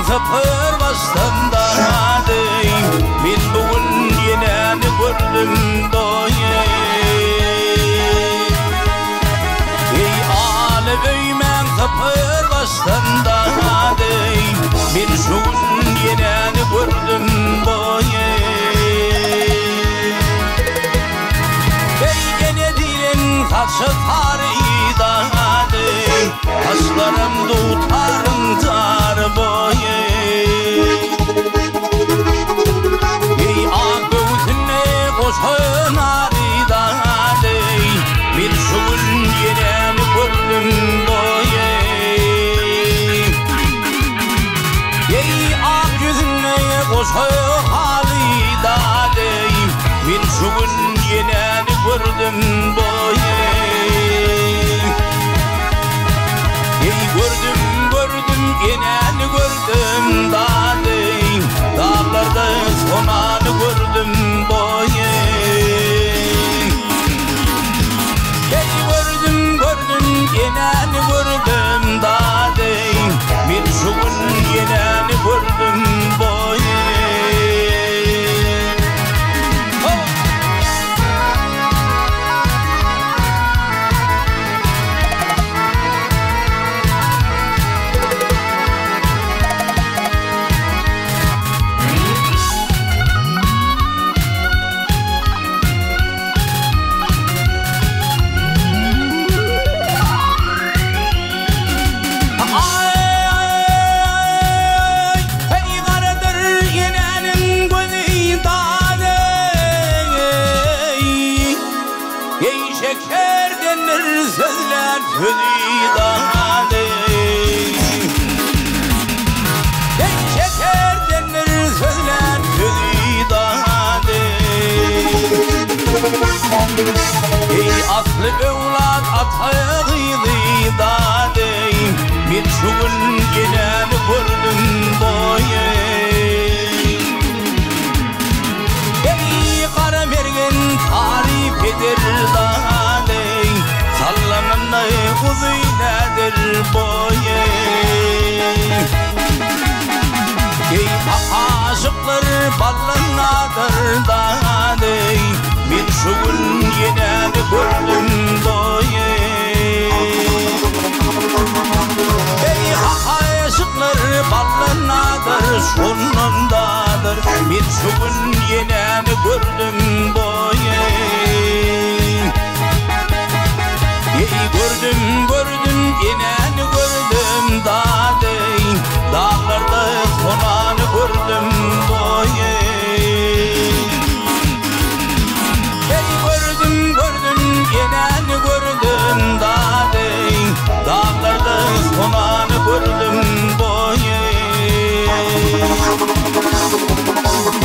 Kapır bastanda deyim, ben bugün yine gördüm doye. Ey ale böymen kapır bastanda deyim, ben bugün yine gördüm doye. Ey gene dilen taşı tarihida deyim, taşlarım tutarım tar boye. Ey ağütüne koşun arida deyim, bir şun yine gördüm doye. Ey ağütüne koşun arida deyim, bir şun yine gördüm doye. Ey gördüm yine gördüm dağdayım, dağlarda sonanı gördüm boye. Ey gördüm yine gördüm dağdayım, bir şun yine gördüm boye. Sözler fıdidane, ey şeker denir sözler fıdidane. Ey aslı evlat atağıydane, bir şun yine gördüm boye. Ey kara vergen tarif eder dane, sallananı kuzeynedir boye. Ey aşıklar ballannadır dane, bir şun yine gördüm boye. Ey aşıklar ballannadır şunundadır, bir şun yine gördüm boye. Ey gördüm yine gördüm dağdayım, dağlarda sonanı gördüm boye. Ey gördüm yine gördüm dağdayım, dağlarda sonanı gördüm boye.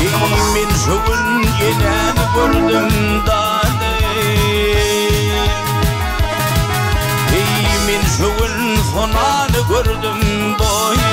Ey men şun yine gördüm dağdayım, min şun sonanı gördüm boye.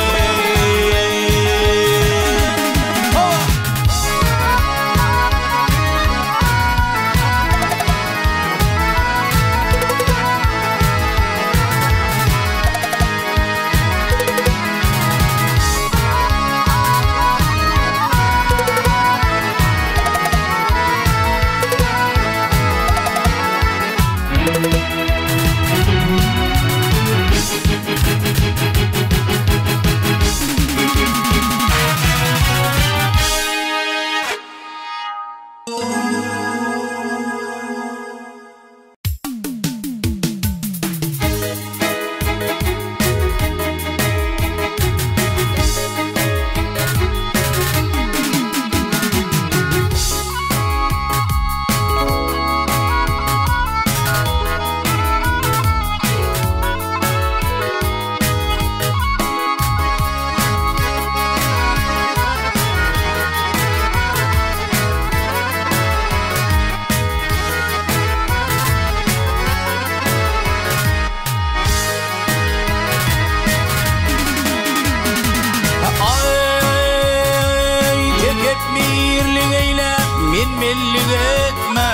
men mellik etme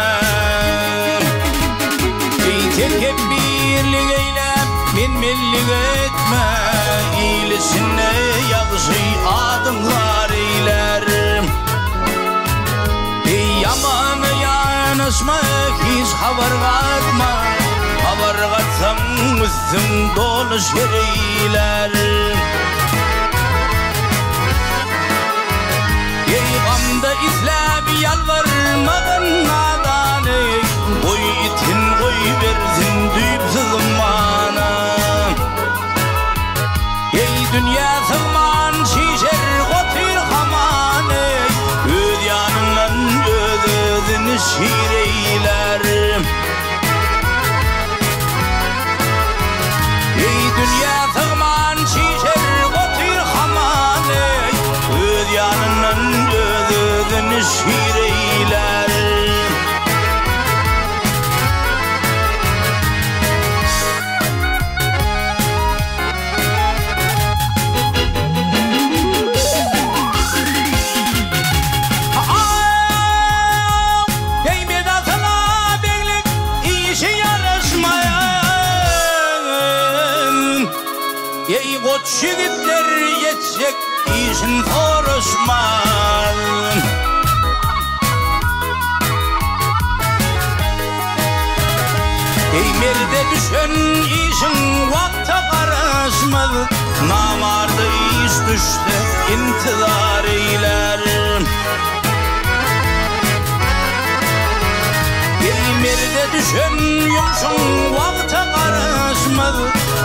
Tekebbirlik eylep men mellik etme İylisine yağışı adımlar eyler Yamanı yanaşma hiç haber katma Haber katsam üstüm dolu şereyler Gamda izlep yalvarmağın nadanı Koy itin koy versin düyüpsüz bana Dünya sığman şişer kotir hamanı Öz yanından özünü şireyler Dünya sığman şişer kotir hamanı Öz yanından özünü şireyler Koç yigitler yetecek işin soruşmaz Merde düşen işin vakta karışmaz Namarda iş düştü intizar eyler Merde düşen yumşun vakta karışmaz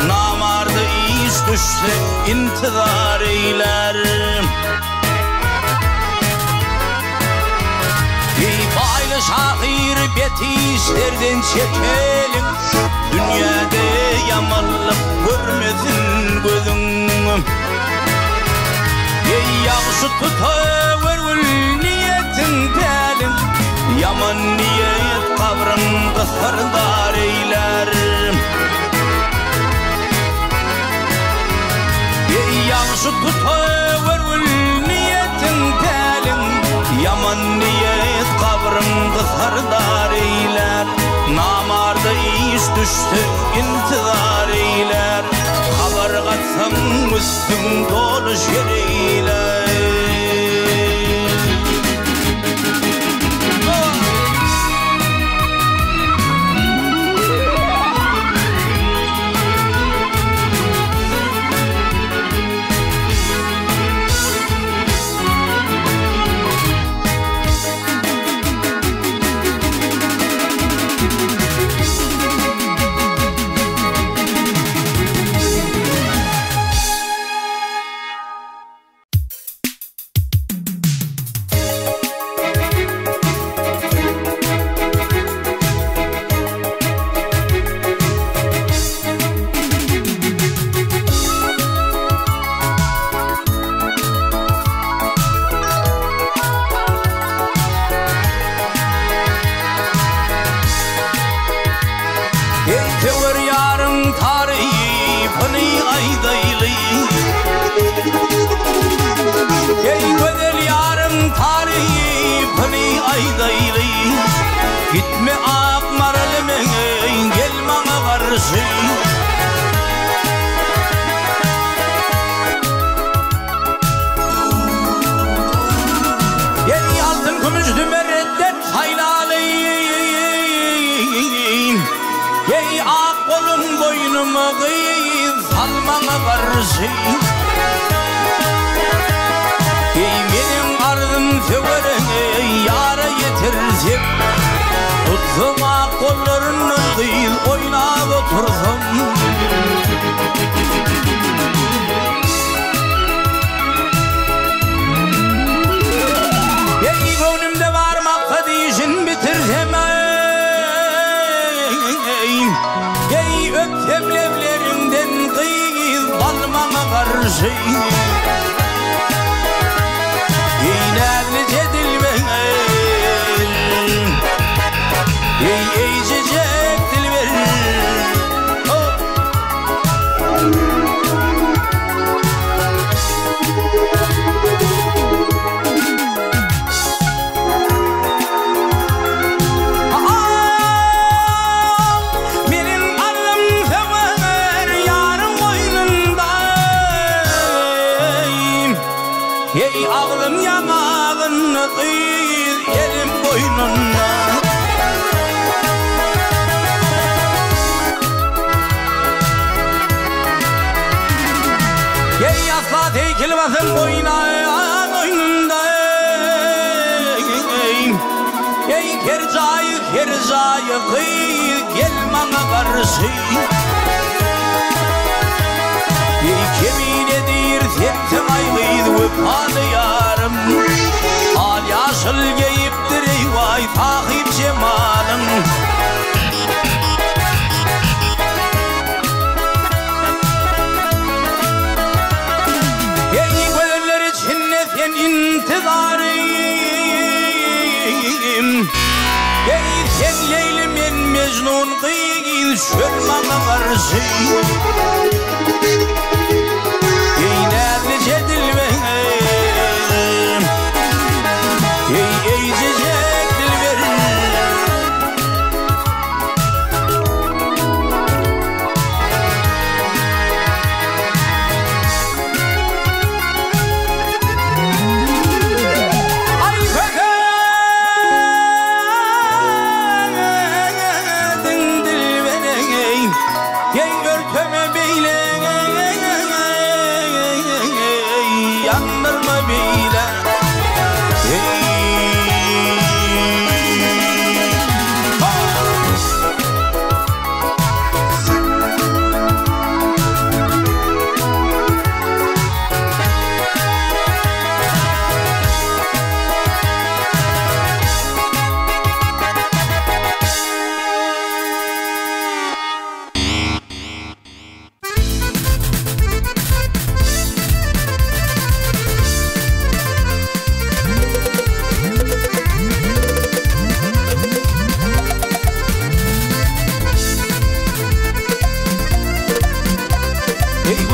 Namarda iş düştü intizar eyler Baylı şahir betişlerden çekelim Dünyada yamanlık görmesin gözün Yağışı tutuverül niyetin telim Yaman niyet kavrın kısırdar eyler Yağışı tutuverül niyetin telim Yaman niyet kavrın kısırdar eyler Namarda iş düştü intizar eyler Haber katsam üstün dolu şereyler Gitme akmar elime gel bana karşı Gel altın gümüş dümeretten haylalıyım Gel ak kolum boynumu kıyım salmana karşı Benim ardım severene yara yetersem Tutsum ak kollarını değil oynab otursam Ey gönlümde var maksadişin bitirsem Ey öpsem levlerinden kıyız balmana karşı İğnerlice dilmen Ey cecek dilber Ey ağlım yanağını kıyır elim boynuna. Ey asla tekilmesin boyuna boynunda. Ey kercayı kıyır gel bana karşı. Yemin edir sen aygıydı öphanı yarım. Al yaşıl geyiptir eyvay takip cemalım. Ey gönüller içinde sen intizarım. Ey sen Leylim en Mecnun kıyın şörmana karşı.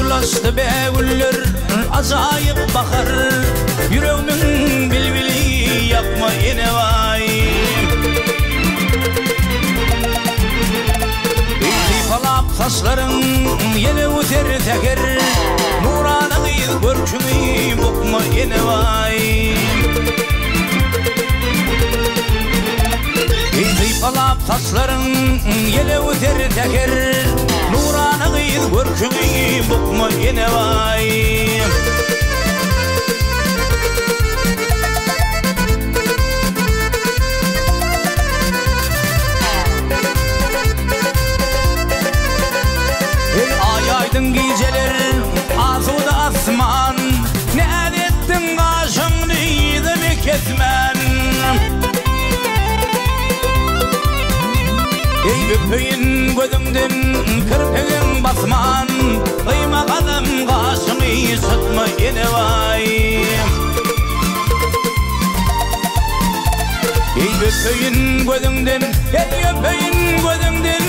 Ulaştı beğuller acayip bakar. Yüreğimin bilbili yapma yine vay. Kıypalap saçların yine uter teker. Nurana kıyız görkümü bokma yine vay. Kıypalap saçların yine uter teker. Nurana kıyız görkümü bokma yine vay. Ay aydın geceler asuda asman. Ne ettin kaşın neydi mi kesmen. Ey öpüyün gözümden kırpığın basman. Kıyma kalım kaşımı sıtma yine vay. Ey öpüyün gözümden, ey öpüyün gözümden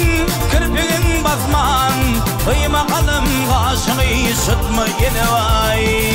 kırpığın basman. Kıyma kalım kaşımı sıtma yine vay.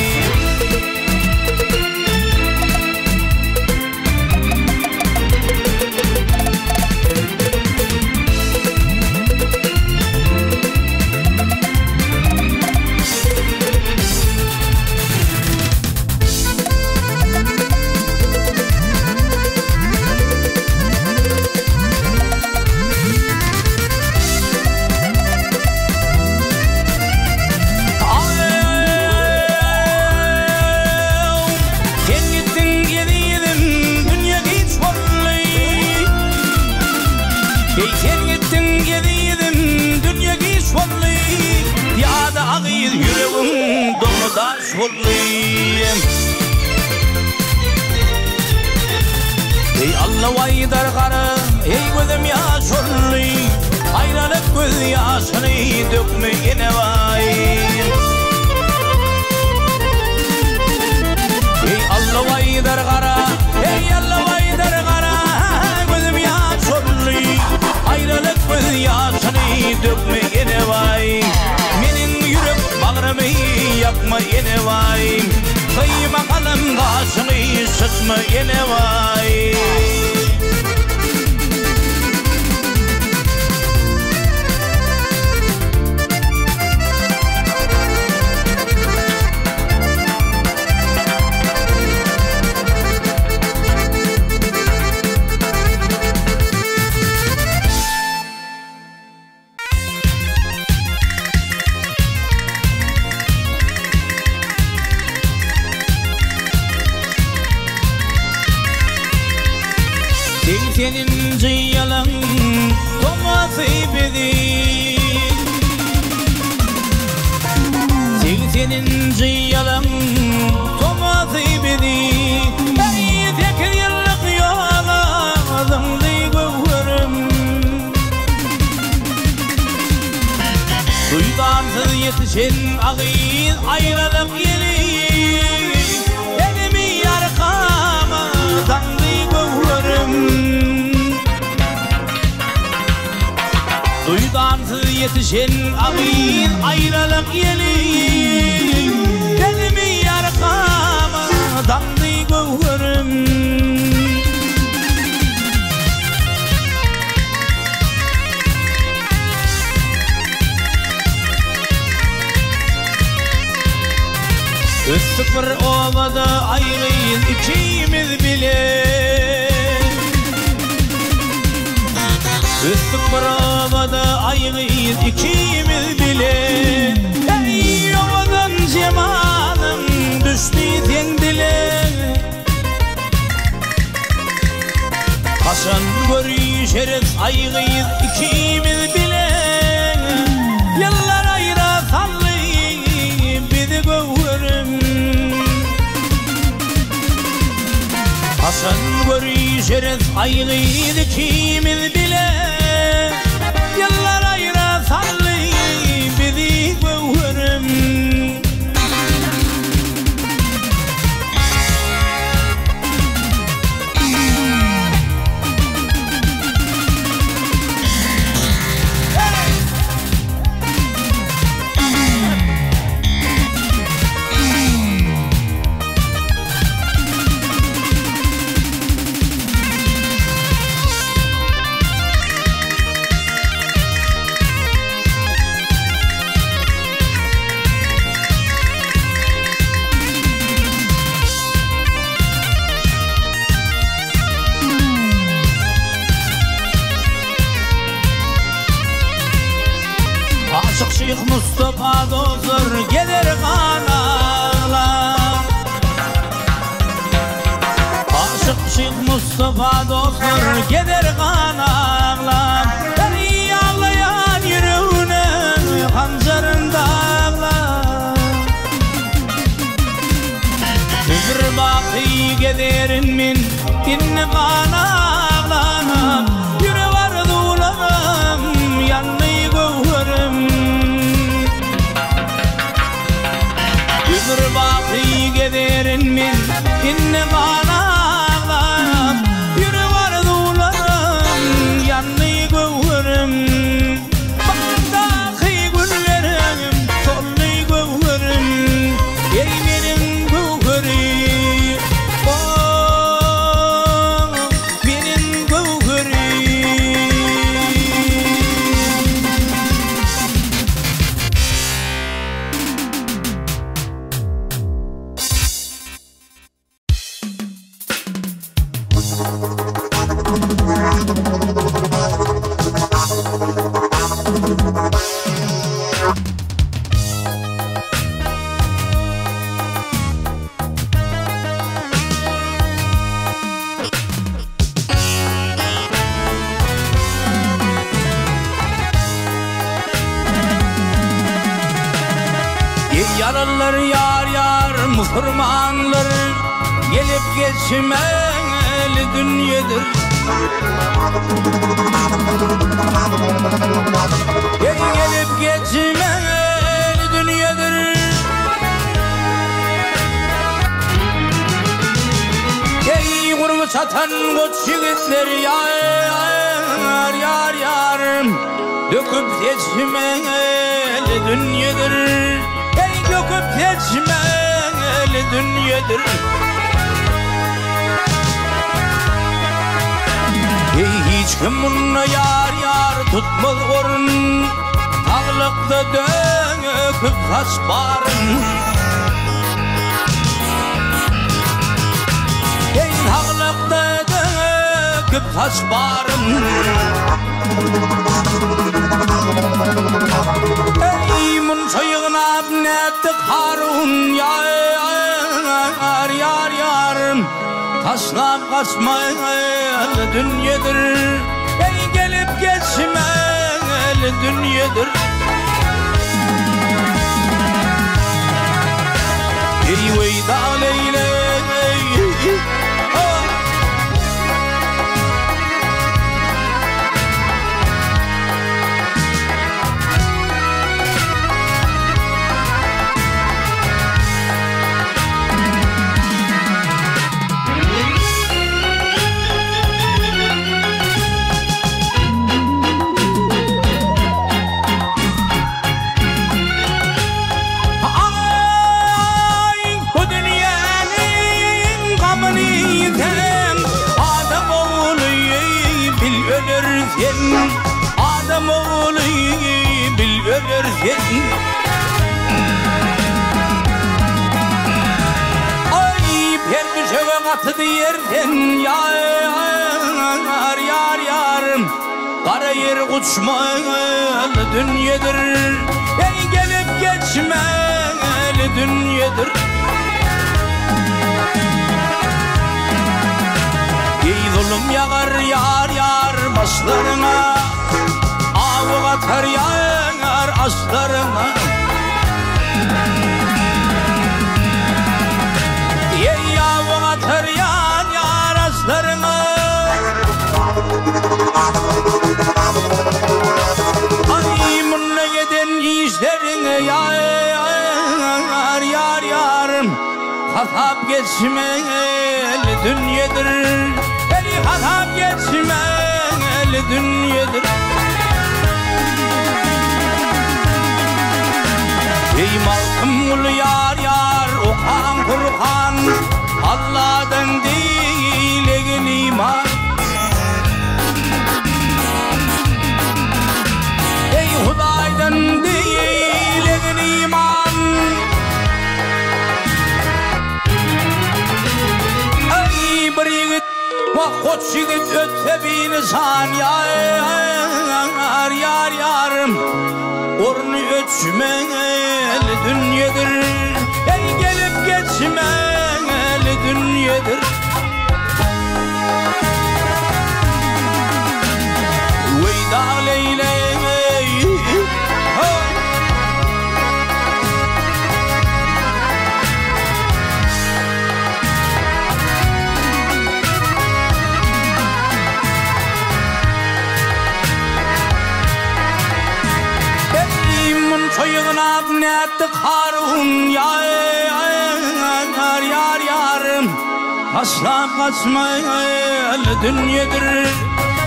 Yüreğim dolu daş olayım. Ey Allah vaydar karı, ey gözüm yaş olayım. Ayrılık göz yaşını dökme yine vay. Ey Allah vaydar karı, ey Allah vaydar karı. Gözüm yaş olayım. Ayrılık göz yaşını dökme yine vay. Bağrımı yapma yine vay. Kıyma kalım kaşımı sıtma yine vay. 80. yılın toması bedi 80. yılın toması bedi ey tek yıllık yolağımdı gövürüm Duydansız yetişen ağıyın ayrılık yeli elimi yarkama dandı gövürüm Duydansız yetişen ağıyın ayrılık yeli elimi yarkama dandı gövürüm Üstük bir ovada ayrıyız ikimiz bile Üstük bir ovada ayrıyız ikimiz bile Ey ovadan cemalım düştü sen dile Kaçan görüşeriz ayrıyız ikimiz bile Yıllar ayıra sallayıp bizi gövürüm Hasan görüşeriz ayrıyız ikimiz bile Yıllar ayıra sallayıp bizi gövürüm Aşık Şeyh Mustafa dostlar gelir kanağlar Aşık Şeyh Mustafa dostlar gelir kanağlar Beni ağlayan yüreğine hancarın dağlar Ömür bakı giderin min dinle kanağlar Yüre var duğlarım yanlı Ömür bakı giderin min inne kanağlar Yürü var duğlarım yanlı gövürüm Bağdaki güllerim sollu gövürüm Ey benim gövürüm Oh benim gövürüm Yaralılar yar yar Müslümanlar gelip geçmeli dünyadır Gelip geçmeli dünyadır Ey kurmu satan koç yigitler yar yar yar Döküp geçmeli dünyadır Döküp geçmeli dünyadır Hiç kim bunu yar yar tutmaz orun Ağlıkta döküp taş barın Ağlıkta döküp taş barın Ey mun soyuğuna nettik Harun yar yar yar taşlap kaçmayan dünyedir. Ey gelip geçmeyen dünyedir. Ey veyda leyle Adam oğlu bil ölürsen. Ay perdüşeve katı diyersen yar yar yarım. Kara yer uçmalı dünyedir. Ey gelip geçmeli dünyedir. Ey zulüm yağar yar yar başlarına, avı atar yar aslarına. Ey avı atar yar aslarına. Ay munna giden işlerine yar yar yarım. Hatap geçmeli dünyedir. Beni hatap geçmeli dünyedir. Ey malkım ul yar yar okan Kur'an, Allah'dan değil egin iman. Ey Huday'dan değil egin iman. Ey bir yigit bak koç yigit ötse bir insan yar yar yarım. Ornu ölçmeli dünyedir. Ey gelip geçmeli dünyedir. Veyda leyle Çoyğuna netti Harun yar yar yarım. Taşlap kaçmalı dünyedir.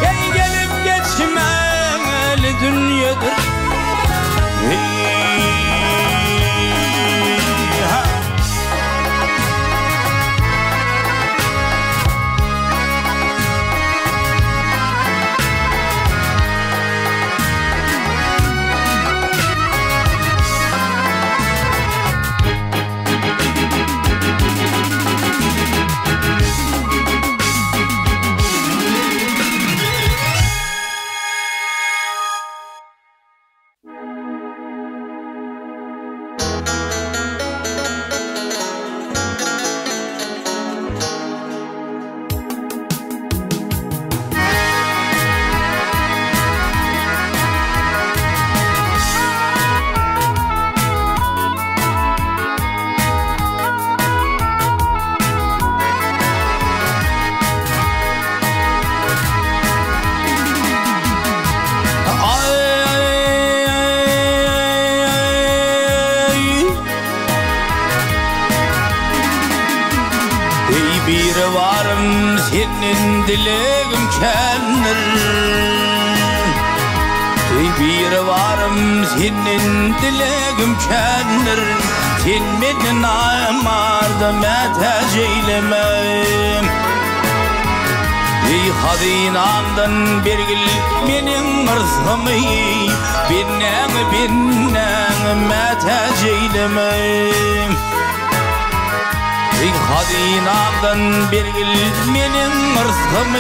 Ey gelip geçmeli dünyedir. Bir varım senin dileğim kendir. Bir varım senin dileğim kendir. Sen beni namarda metec eylemem. Ey hadinandan birgil menin ırzımı. Binnen metec eylemem. Ey hadinandan birgil menin ırzımı.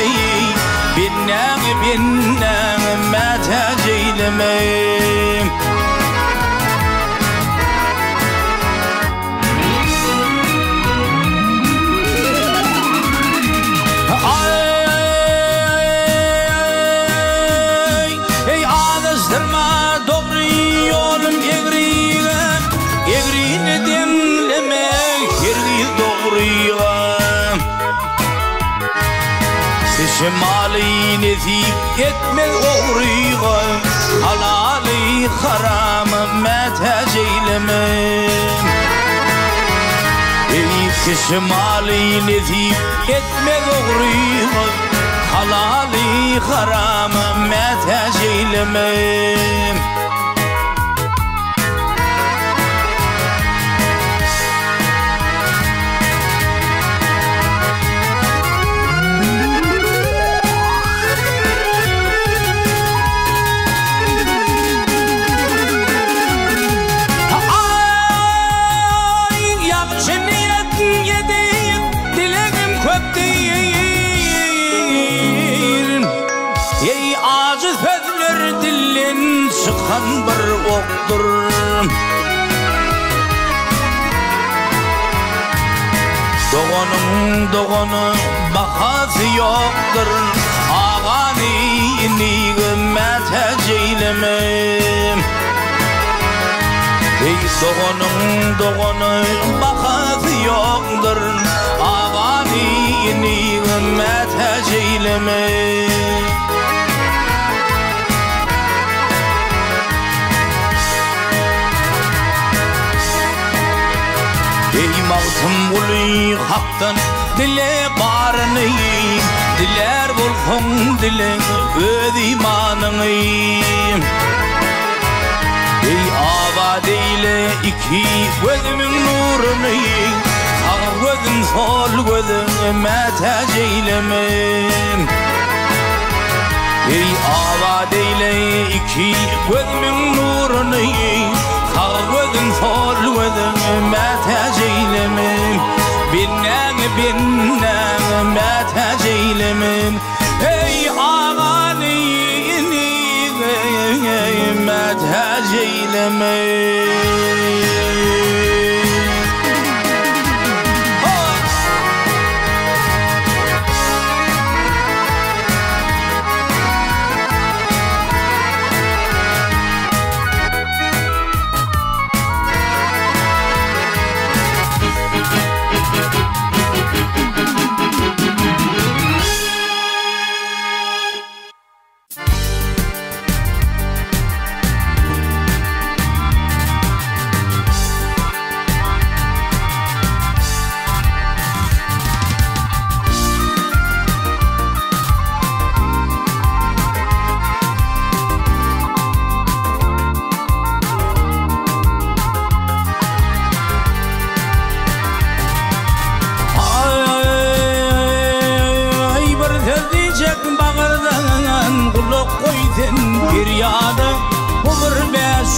Binnen metec eylemem. Şimali nezip etmez oğruyga halali haramı metec eylemem Ey şimali nezip etmez oğruyga halali haramı metec eylemem Çıkan bir oktur Doğanın bakası yoktur Ağani nimet eylemem Ey doğanın bakası yoktur Ağani nimet eylemem Ey mağtım ulu haktan dile barını Diler bulsun dilin öz imanını Ey abad eyle iki gözümün nurunu Sağ gözüm sol gözüm metec eylemem Ey abad eyle iki gözümün nurunu Sağ gözüm sol gözüm metec eylemem Binnen metec eylemem Ey ağani metec eylemem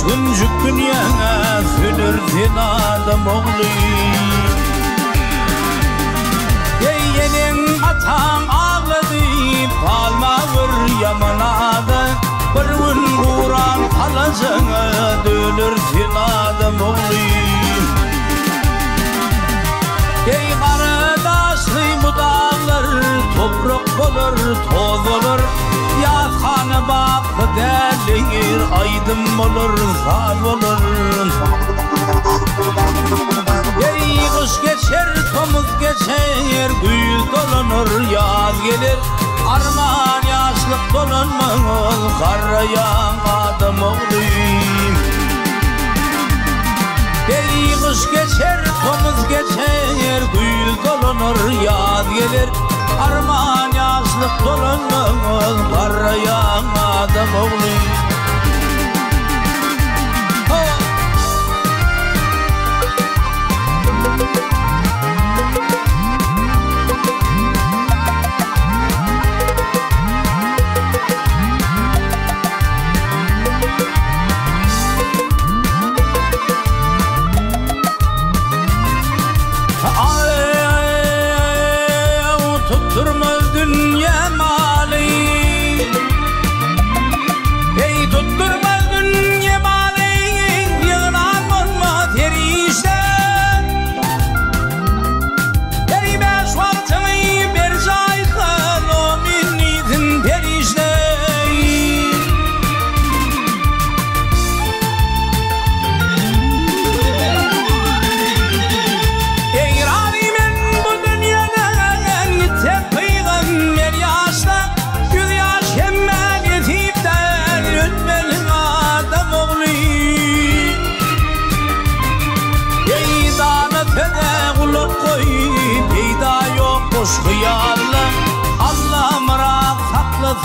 Şuncuk dünyana sünürdün adam oğlu Yeğenin atan ağladı palma vur yamanadı Bir gün Kur'an kalacağına dönürsün adam oğlu Ey kardeşli bu dağlar toprak olur toz olur Yatkanı bak derliğir aydın olur sağ olur Ey kış geçer tomuz geçer güz dolanır yaz gelir Armağan yaşlık dolanmaz karayan adam oğluyum Ey kış geçer tomuz geçer güz dolanır yaz gelir Armağan yaşlık dolanmaz karayan adam oğluyum Tutturmaz dünya mali Ey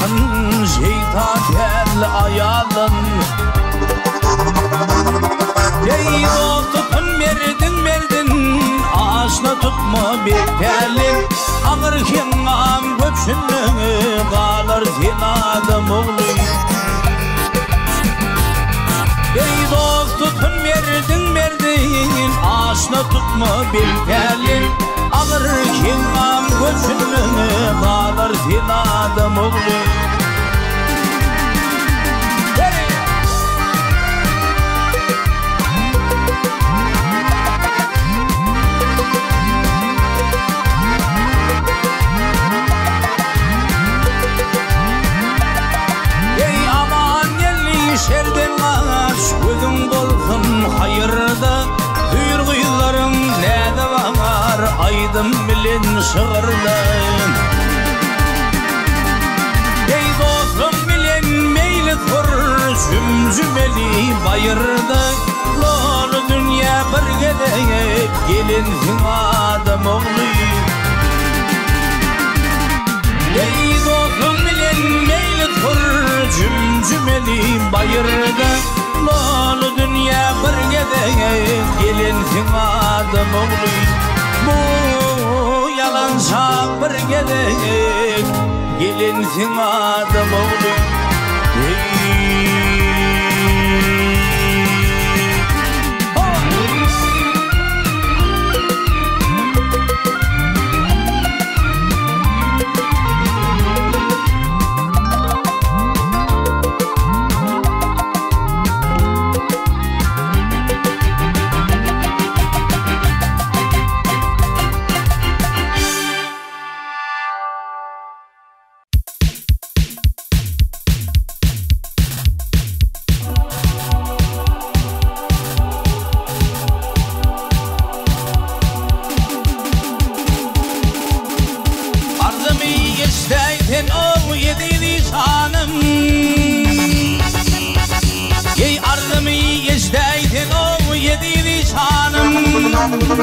yakın şeytan kel ayalın. Ey dostum verdin aşna tutma bir telin. Ağır kenam göpsünü kalır senadım oğlu. Ey dostum verdin aşna tutma bir telin. Ağır kenam göpsünü kalır senadım oğlu. Şerden ağaç gözün bolsun hayırda. Hüyrgüylarım näde var aydın bilen şığırda. Ey dostum bilen meyli tur sümcümeli bayırda. Lolu dünya bir gedek gelinsin adam oğlu. Ey dostum bilen meyli tur cümcümeli bayırda. Lolu dünya bir gedek gelinsin adam oğlu. Bu yalansa bir gedek gelinsin adam oğlu.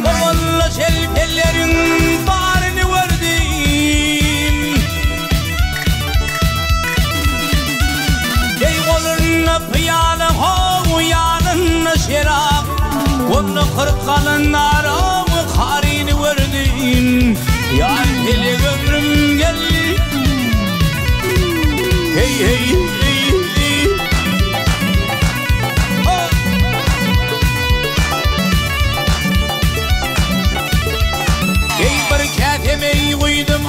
Oğulla şelpellerin bağrını verdim. Ey koluna piyale ho yanına şerap. Onu kırkalın nara karini verdim. Ya hele ömrüm gel. Hey hey hey hey. Ketemeyi koydum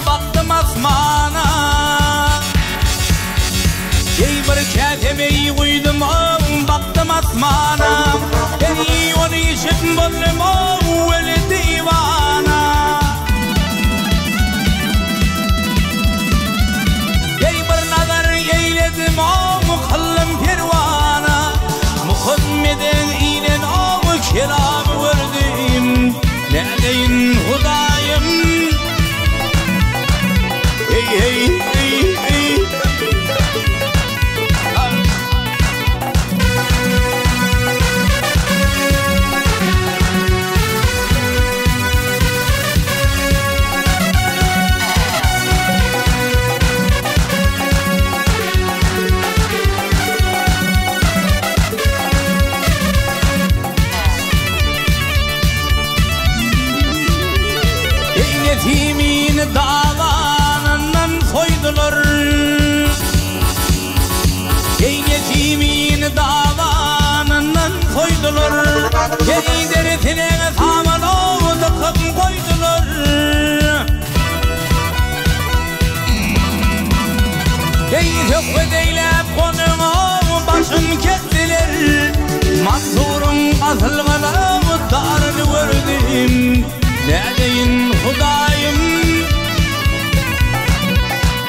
baktım asmana. Ey bir ketemeyi koydum baktım asmana. Ey onu işim bollum öyle divana. Ey bir nazar eyledim kıllım pervana. Muhammed'in inen kelamı verdim. Neredeyin Hudayım? Hey hey hey hey. Yetimin davanından soydular. Ey yetimin davanından soydular. Ey deretine saman tıkıp koydular. Ey tökvedeylep onun başın kestiler. Mansur'un asılgana darını verdim. Neredeyin Hudayım?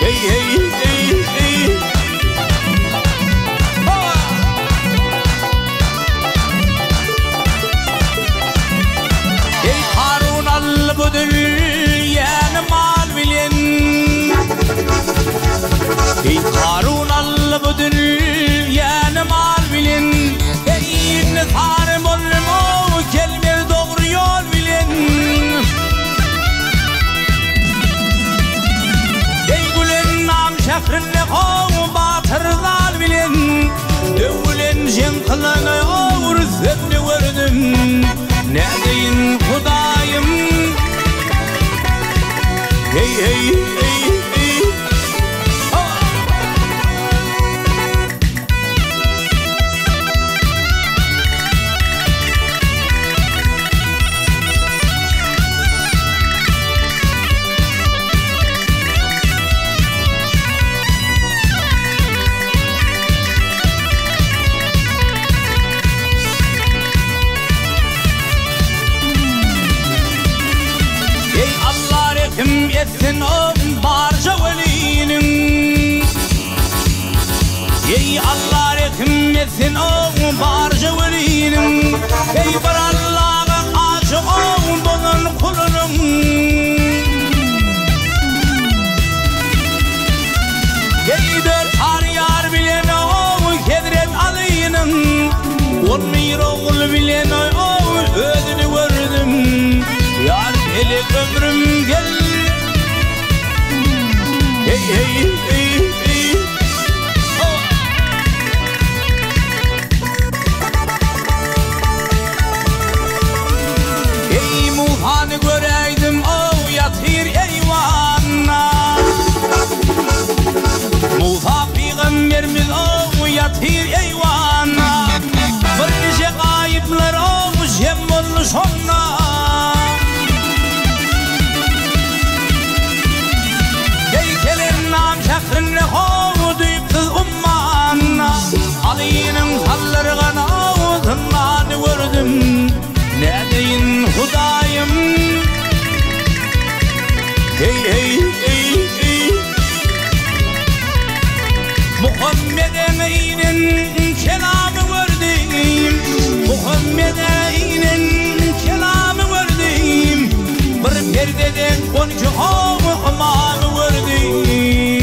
Hey hey hey hey. Ey Harun al-Budur yani mal bilen. Ey Harun al-Budur yani mal bilen. Ey inne sarım olma o batır zal bilen dövülen jenkılını ağır zöpni gördüm ne deyin Hudayım hey hey hey hey Kim etsin o barca velinin Ey Allah kim etsin o barca velinin Ey bir Allah'a aşık o bunun kulunun Ey dört ariyar bilen o kedret alıyının Olmayır oğul bilen o ödünü gördüm Yar hele ömrüm gel Hey hey hey hey oh. Hey Muhan'ı göreydim o yatır eyvanna Musa peygamberimiz o yatır eyvanna Bir nice gayipler o jem olmuş ona Şehrine hovu düyüpsüz ummanna Ali'nin sallarına ağzından gördüm Ne deyin Hudayım Hey hey hey hey Muhammed'in kelamı gördüm Muhammed'in kelamı gördüm Bir perdeden 12 hovu amanı gördüm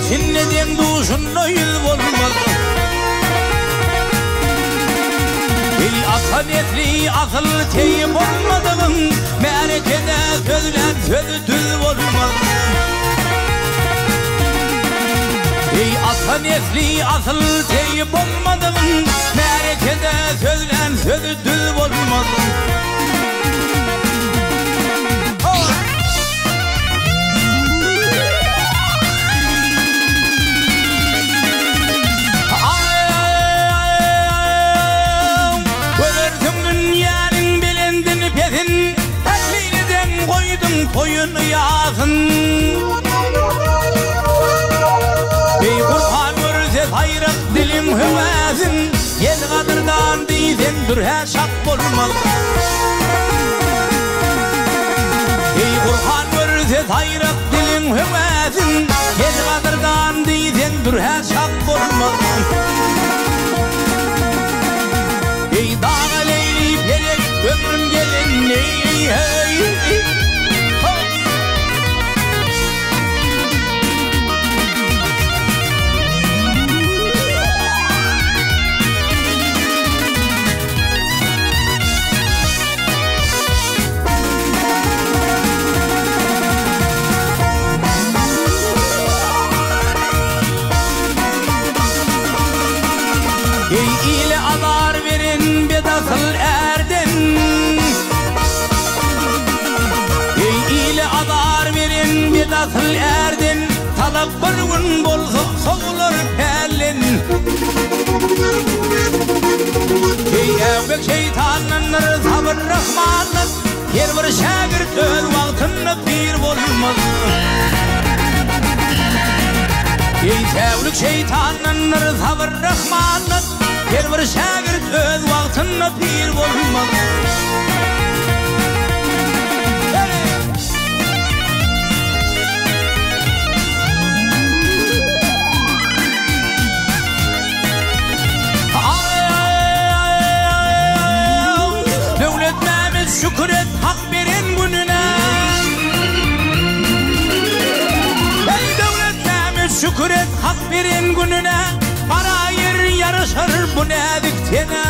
Çinleden duşunda yıl olmaz Ey asaletli asıl teyip olmadığın Merekede sözlen sözü düz olmaz Ey asaletli asıl teyip olmadığın Merekede sözlen sözü düz olmaz Koyun yazın Ey Kur'an görse hayrak dilim hüvezin Yel kadırdan diysen dürhe şak olmaz Ey Kur'an görse hayrak dilim hüvezin Yel kadırdan diysen dürhe şak olmaz Ey dağa leyli pelek ömrüm gelin ey hey Ey ile adar verin bedasıl erden Ey ile adar verin bedasıl erden Talak bir gün bolsa soğulur pellin Ey evbek şeytanın Her bir şagirt öz wagtyny pir bolmaz. Ey tevlik şeytanın sabır rahmanın, her bir şagirt öz wagtyny pir bolmaz. Şükür et hak veren gününe. Ey devletimiz şükür et hak veren gününe. Para yer yarışır bu nediktene.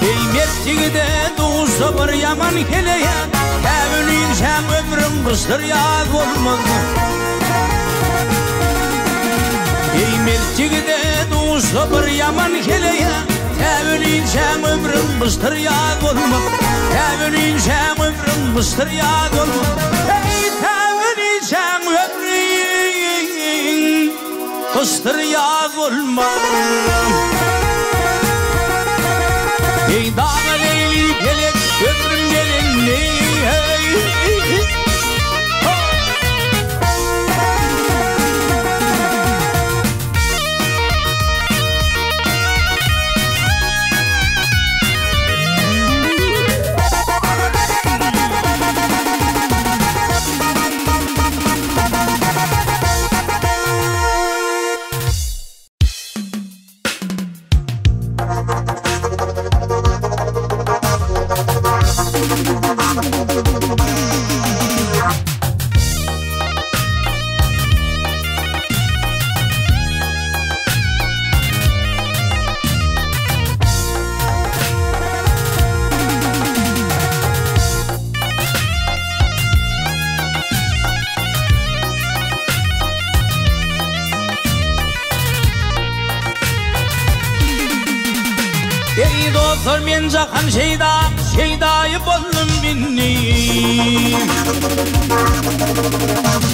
Ey mertligide doğusa bir yaman keleye. Evlin sen ömrün kıstır yaz olmaz. Ey mertligide doğusa bir yaman keleye. Tevlinçem ömrüm bıstır yad olmak. Tevlinçem ömrüm bıstır yad olmak. Ey tevlinçem ömrüm bıstır yad olmak. Ey dağ leyli pelek ömrüm gelin ney. Ey dostlar men jahan şeydayı boldum minni.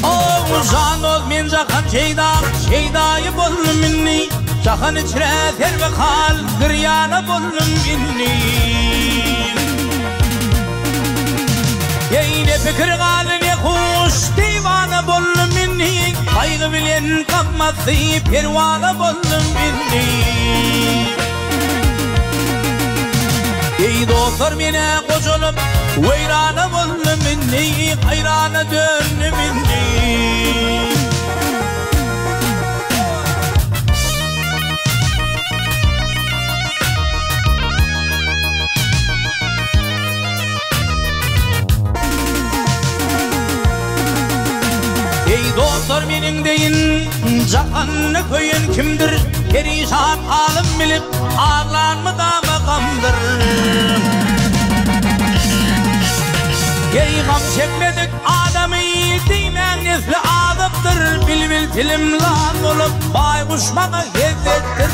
O can dost men jahan şeydayı boldum minni. Jahan içre terbe hal giryana boldum minni. Ey ne fikir gal ne hoş divana boldum minni. Kaygı bilen kapması pervana boldum minni. Ey dostlar mene koşulup veyrana boldum minni, hayrana döndüm minni. Ey dostlar menin deyin jahanny köyün kimdir? Perişan alim bilip ağlanmada makamdır. Ey gam çekmedik adamı deymen nesli azaptır. Bilbil tilim lan olup baykuşmağa hezzettir.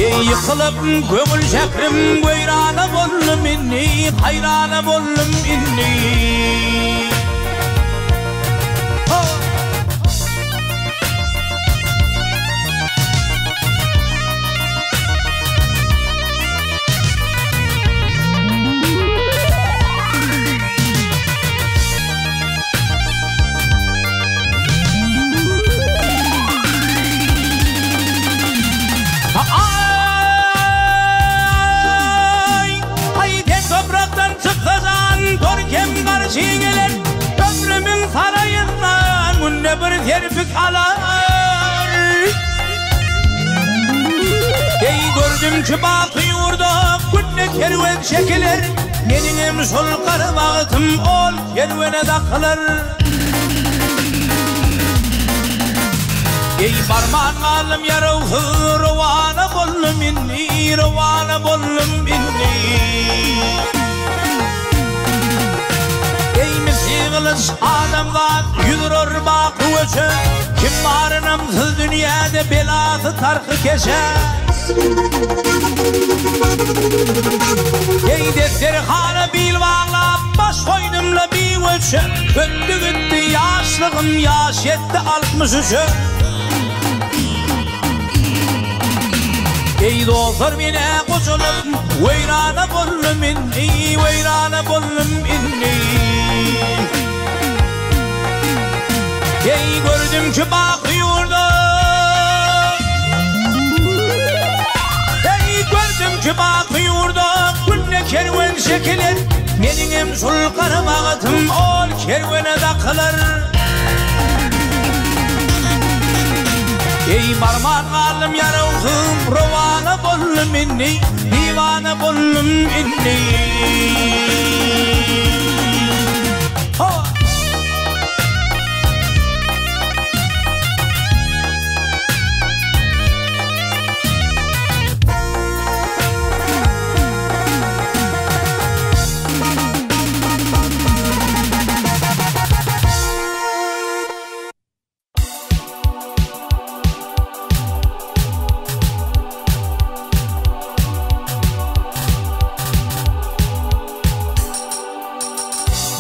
Ey yıkılıp gömül şeklim göyrana bollum inni, hayrana bollum inni. Çiğgeler ömrümün sarayından günde bir terfik alar. Ey gördüm ki bakıyorda günde kerven çekilir. Benim sol karıvağıtım ol kervene takılır. Ey parmağın alım yarığı ruvana bollum inni, ruvana bollum inni. Yığılış adamlar yürür bakı öçü. Kim var namsız dünyada belası tarkı keşer. Ey defterhane bil bağla baş koynumla bir öçü. Öttü gitti yaşlığım yaş yetti 63'ü. Ey dostlar mine koşulup veyrana bollum inni, veyrana bollum inni. Ey gördüm ki bakıyordu, ey gördüm ki bakıyordu günde kervan şekilir. Benim sulkanım ağıtım ol kervene takılır. Ey barman alım yarıldım, rovana bollum inni, divana bollum inni.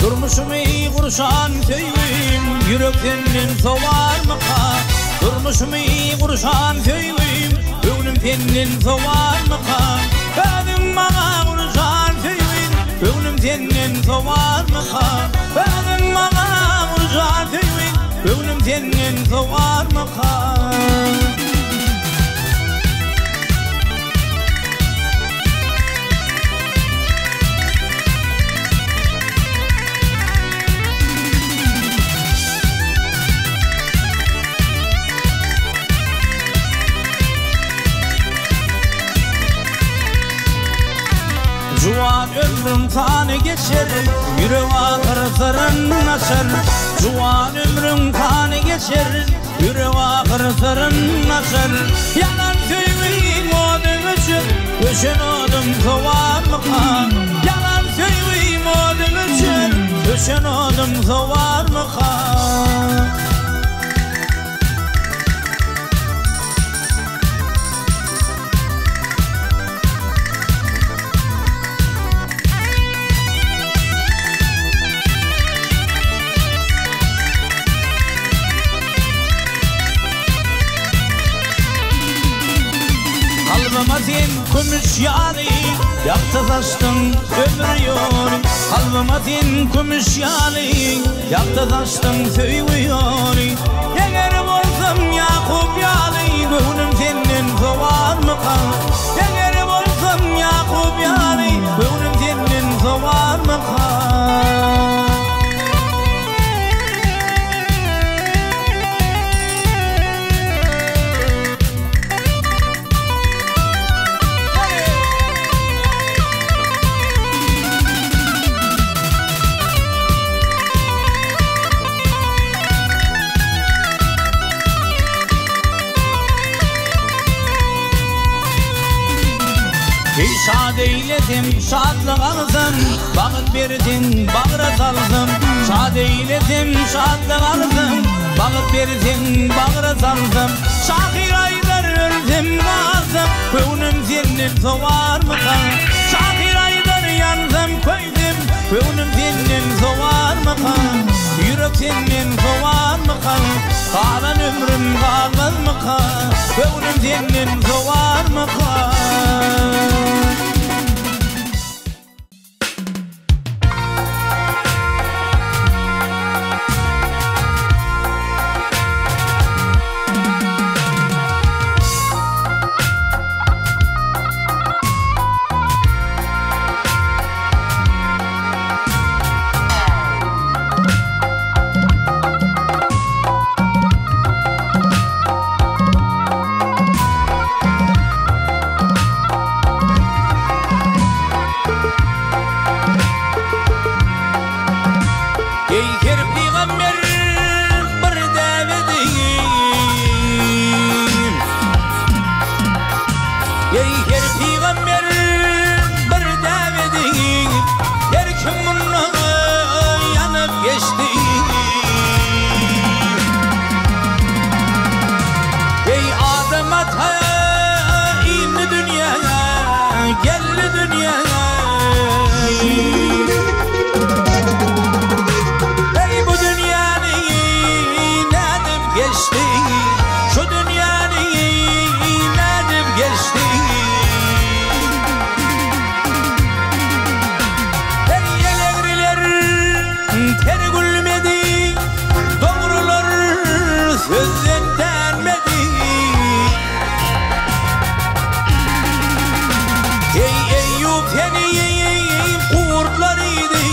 Durmuşumu kurşan köyüm, yüreklerim soğar mı ka? Durmuşumu kurşan köyüm, öğünüm senin soğar mı ka? Öğünüm bana kurşan köyüm, öğünüm senin soğar mı ka? Öğünüm bana kurşan köyüm, öğünüm senin soğar mı ka? Juan ömrüm kanı geçer, yüreğe kırıtırın açar. Juan ömrüm kanı geçer, yüreğe kırıtırın açar. Yalan söyleyeyim odun için, düşün odum soğar mı kan? Yalan söyleyeyim odun için, düşün odum soğar mı kan? Kalbıma sen kümüş yâri, yaktı taştın ömür yâri. Kalbıma sen kümüş yâri, yaktı taştın söylüyor. Yeğerim olsam Yakup yâri, gönlüm senin soğar mı kan? Yeğerim olsam Yakup yâri, gönlüm senin soğar mı kan? Ey şad eyledim, şadlık aldım, vakit verdin, bağıra saldım. Şad eyledim, şadlık aldım, vakit verdin, bağıra saldım. Şakir aylar öldüm, kaldım, gönlüm senin soğar mı kan? Şakir aylar yandım, koydum, gönlüm senin soğar mı kan? Yürek senin soğar mı kan? Kalan ömrüm kalmaz mı kan? Gönlüm senin soğar mı kan? gözden denmedi. Ey Eyüp seni kurtlarıydı,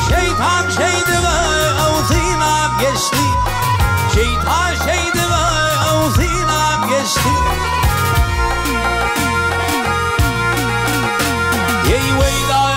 şeytan şeydi ve avzına geçti. Şeytan şeydi ve avzına geçti. Ey veyda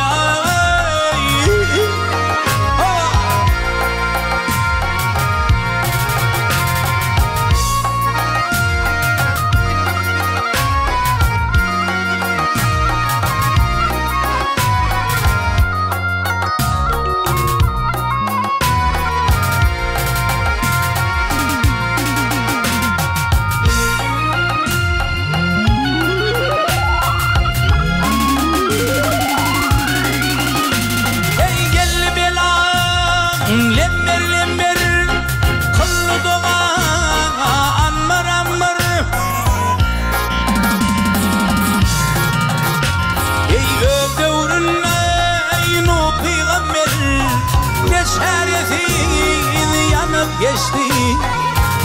geçti,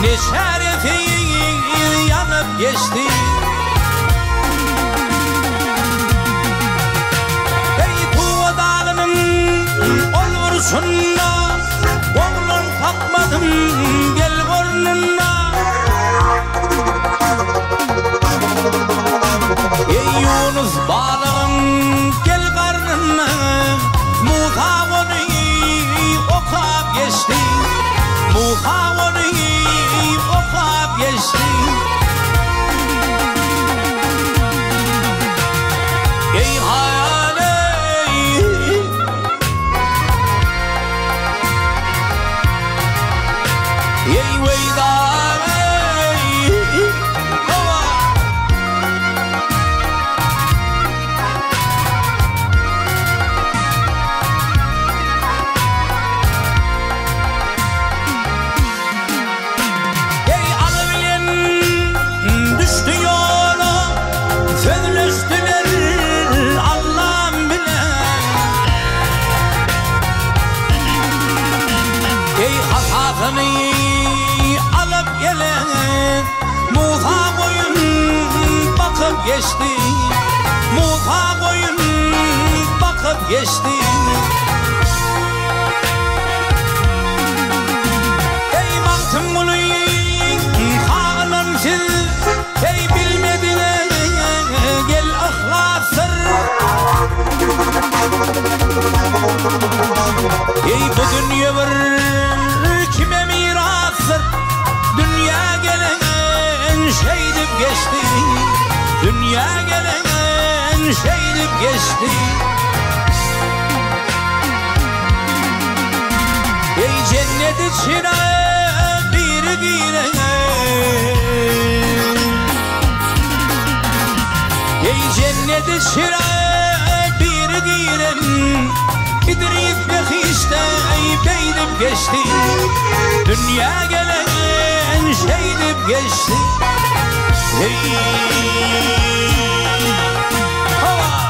ne şerefin yanıp geçti. Ey Tuğ Dağı'nın olursunla, oğlun takmadım gel burnuna. Ey Yunus balığım gel karnına, Musa onu okap geçti. Musa onu okap geçti. Ey hayali, ey veyda, alıp gelen Musa boyun bakıp geçti. Musa boyun bakıp geçti. Ey baktım bunu kanınsız, ey bilmediler gel ahlaksır. Ey bu dünya bir kime mirastır? Dünya gelen şeydip geçti. Dünya gelen şeydip geçti. Ey cennet içine bir giren, ey cennet içine bir giren, İdris'le işte beydip geçti. Dünya gelen şeydip geçti. Hey hava.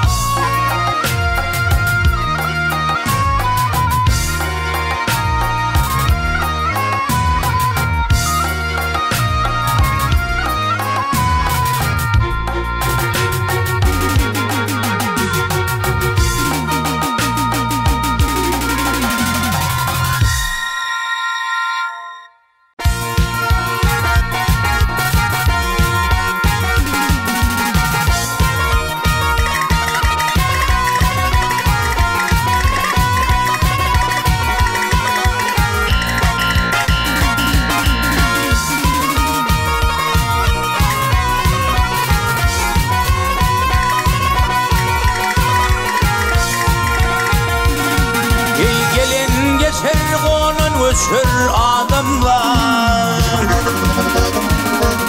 Öçür adamlar,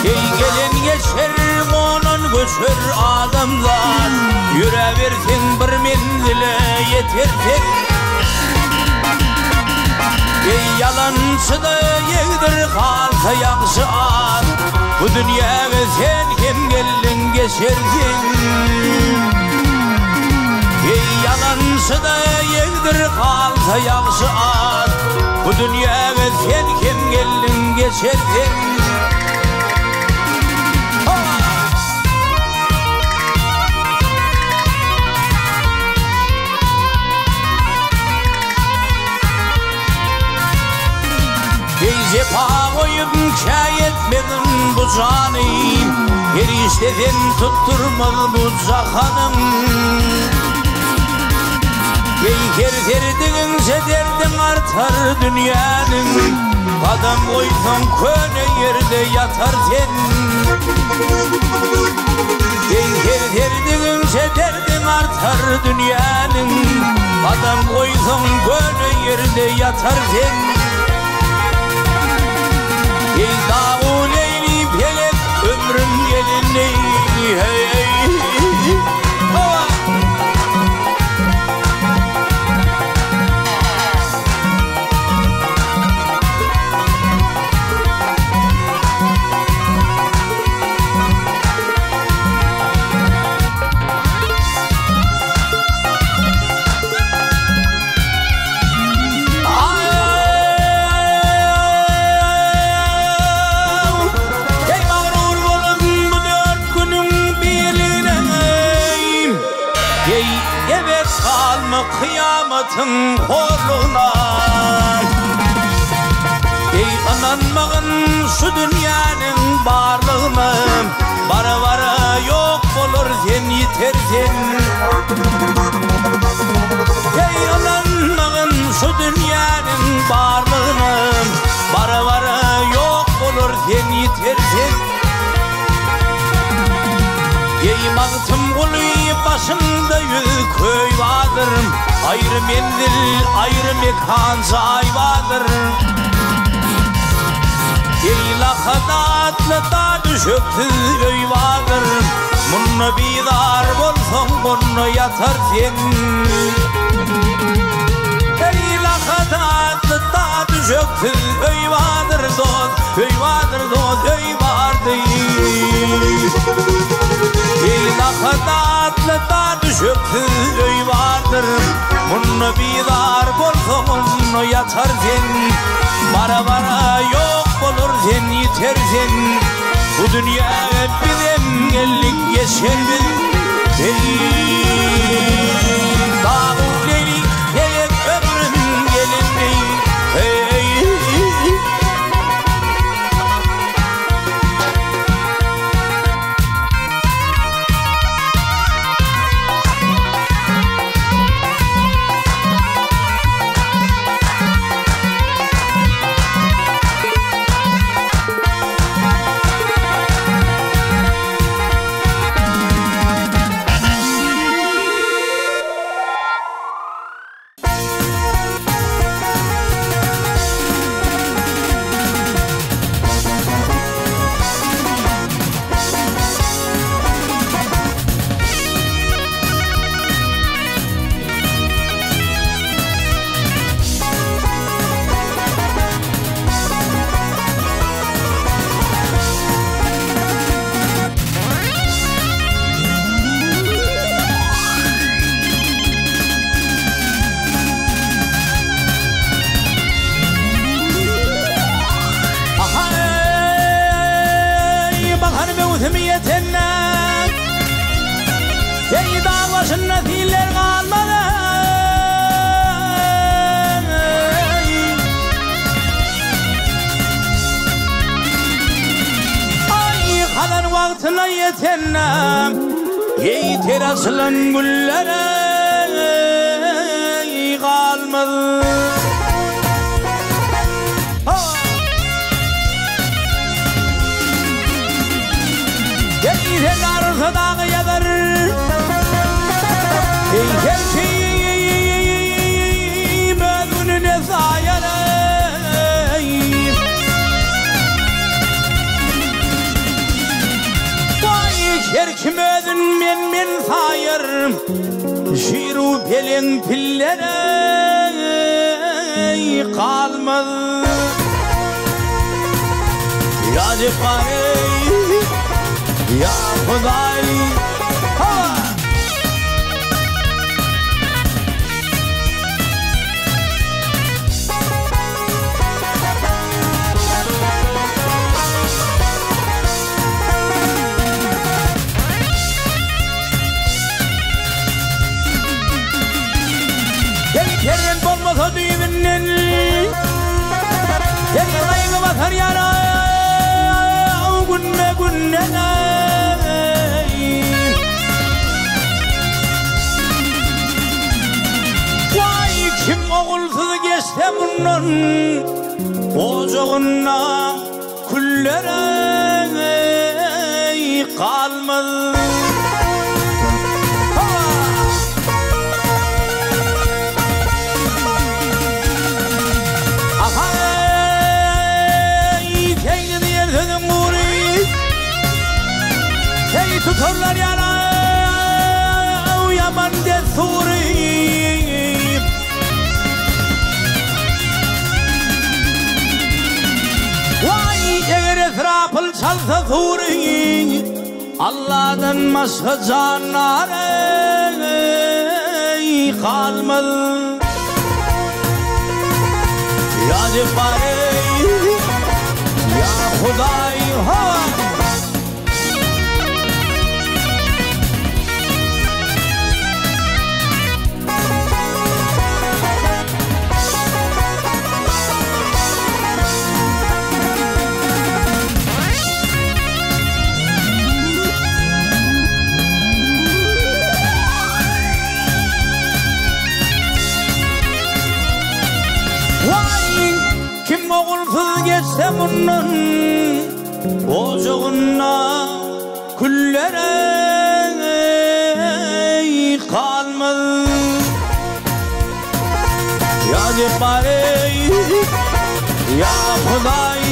ey gelin geçer onun göçür adamlar. Yüre versin bir menzile yetersin. Ey yalancı da yegdir kalsa yaxşı at. Bu dünyaya sen kim geldin geçersin. Ey yalancı da yegdir kalsa yaxşı at. Bu dünyaya sen kim geldin geçersin. geçerdin. Cefa koyup kây etmedin bu canı, erişteden tutturmadı bu cahanım. Beyker derdinse derdin artar dünyanın, adam koysan köne yerde yatar sen. Beyker derdinse derdin artar dünyanın, adam koysan köne yerde yatar sen. Ey dağ leyli pelek ömrüm gelin leyli hey. Kıyametin koluna, ey ananmağın şu dünyanın varlığına, bara bara yok olur sen yetersin. Ey ananmağın şu dünyanın varlığına, bara bara yok olur sen yetersin. Ey mağıtım kuluyu başımda yük köy vardır, ayrı mendil, ayrı mekan say vardır. Ey lakadatlı da düşüktü öy vardır, bunu bidar bolsan bunu yatar sen. Ey lakadatlı da düşüktü öy vardır dost, öy vardır dost, öy vardır. Ey lakadatlı da düşüktü öy vardır, bunu bidar bolsa bunu yatar sen. Bara bara yok olur sen yetersin. Bu dünya bir engellik geçer mi? Dağ leyli pelek ömrüm gelin leyli hey. Ey dağ başında filler kalmadı, ay kalan vaktine yetenler. Ey teraslan güllere kalmadı. Ey terarsa dağı yadar, ey gerçeğim önüne sayar. Vay kerkim ödün men sayar, şiru pelin pillere kalmadı. Ya Cefari, ya Huday, ha! neneyim. Vay kim oğulsuz geçse bunun ocağına küllere kalmadı. Tutarlar yana yaman desuri. Vay eğer etrafıl çalsa suri, Allah'dan başka canan kalmadı. Ya Cebbari ya Huday ha. Kim oğulsuz geçse bunun ocağına küllere kalmadı. Ya Cebbari ya Huday